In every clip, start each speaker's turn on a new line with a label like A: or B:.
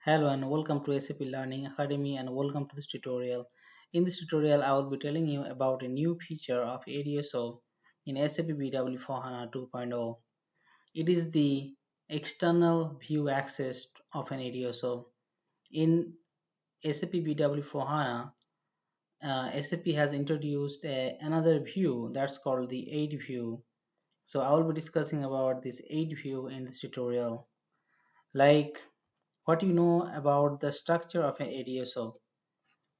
A: Hello and welcome to SAP Learning Academy and welcome to this tutorial. In this tutorial, I will be telling you about a new feature of aDSO in SAP BW for HANA 2.0. It is the external view access of an aDSO. In SAP BW for HANA, SAP has introduced another view that's called the aid view. So I will be discussing about this aid view in this tutorial. Like what you know about the structure of an aDSO.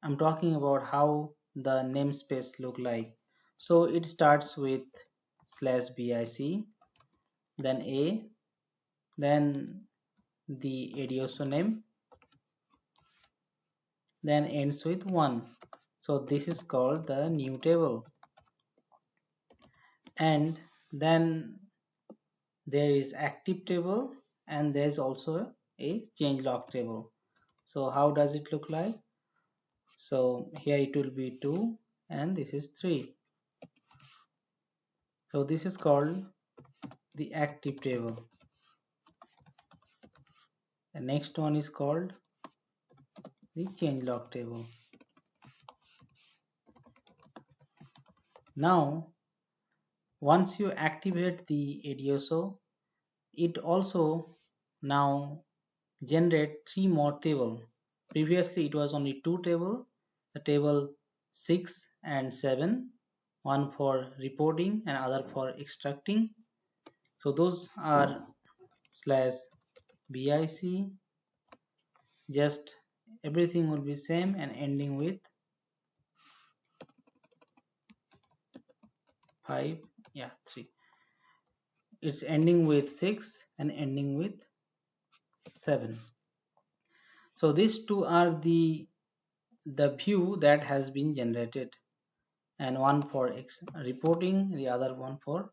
A: I'm talking about how the namespace look like. So it starts with /bic, then a, then the aDSO name, then ends with 1. So this is called the new table. And then there is active table and there's also a changelog table. So how does it look like? So here it will be 2 and this is 3. So this is called the active table. The next one is called the changelog table. Now once you activate the aDSO, it also now generate 3 more table. Previously it was only 2 table, the table 6 and 7, one for reporting and other for extracting. So those are /bic, just everything will be same and ending with 5, 3. It's ending with 6 and ending with 7. So these two are the view that has been generated, and one for reporting, the other one for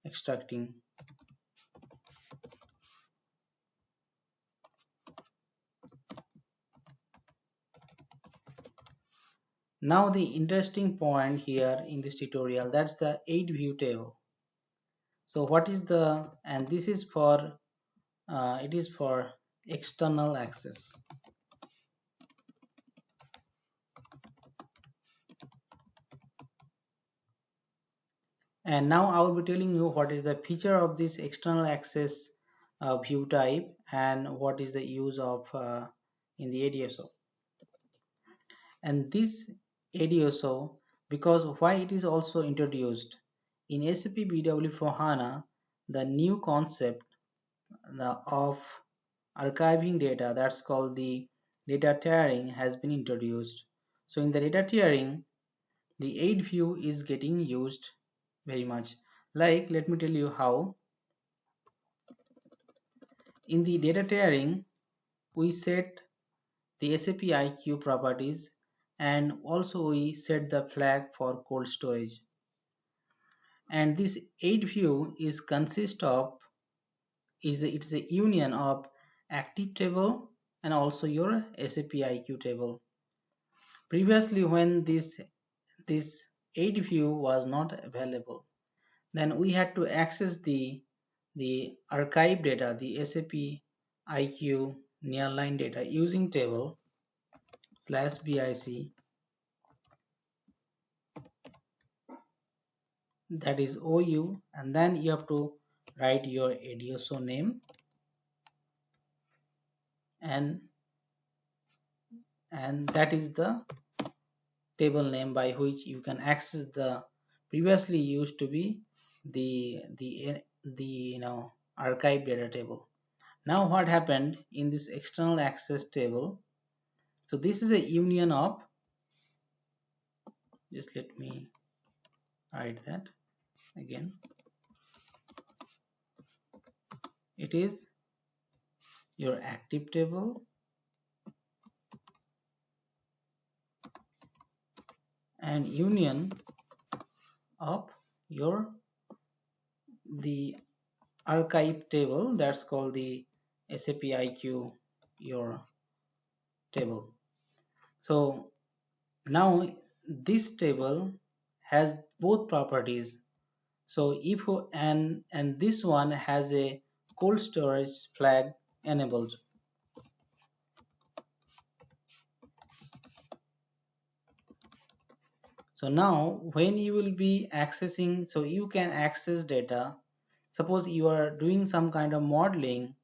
A: extracting. Now the interesting point here in this tutorial, that's the aid view table. So what is the, and this is for it is for external access. And now I will be telling you what is the feature of this external access view type and what is the use of in the aDSO. And this aDSO, because why it is also introduced in SAP BW for HANA, the new concept of archiving data, that's called the data tiering, has been introduced. So in the data tiering, the aid view is getting used very much. Like, let me tell you how. In the data tiering, we set the SAP IQ properties and also we set the flag for cold storage. And this aid view is consist of it's a union of active table and also your SAP IQ table. Previously, when this aid view was not available, then we had to access the archive data, the SAP IQ nearline data using table /bic, that is OU, and then you have to write your aDSO name and that is the table name by which you can access the previously used to be the archive data table. Now what happened in this external access table, so this is a union of, just let me write that again, it is your active table and union of your the archive table, that's called the SAP IQ your table. So now this table has both properties. So if and this one has a cold storage flag enabled. So now when you will be accessing, so you can access data. Suppose you are doing some kind of modeling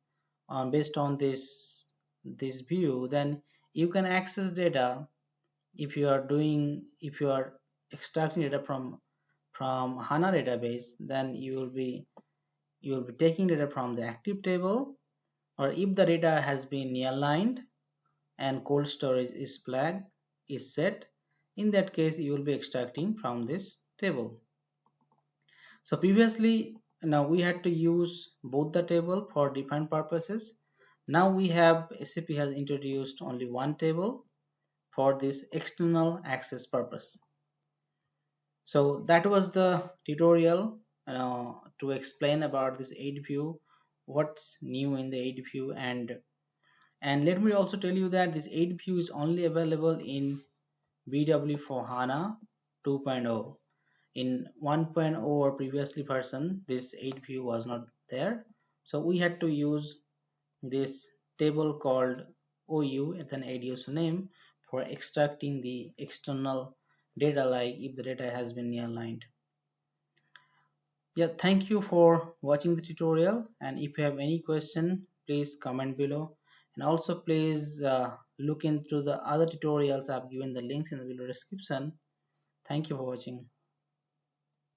A: based on this view, then you can access data. If you are extracting data from HANA database, then you will be taking data from the active table, or if the data has been nearlined and cold storage is flag is set, in that case you will be extracting from this table. So previously, now we had to use both the table for different purposes. Now we have SAP has introduced only one table for this external access purpose. So that was the tutorial to explain about this aid view, what's new in the aid view. And let me also tell you that this aid view is only available in BW for HANA 2.0. In 1.0 or previously version, this aid view was not there, so we had to use this table called OU with an aDSO name for extracting the external data, like if the data has been nearlined. Yeah, thank you for watching the tutorial, and if you have any question, please comment below, and also please look into the other tutorials. I've given the links in the below description. Thank you for watching.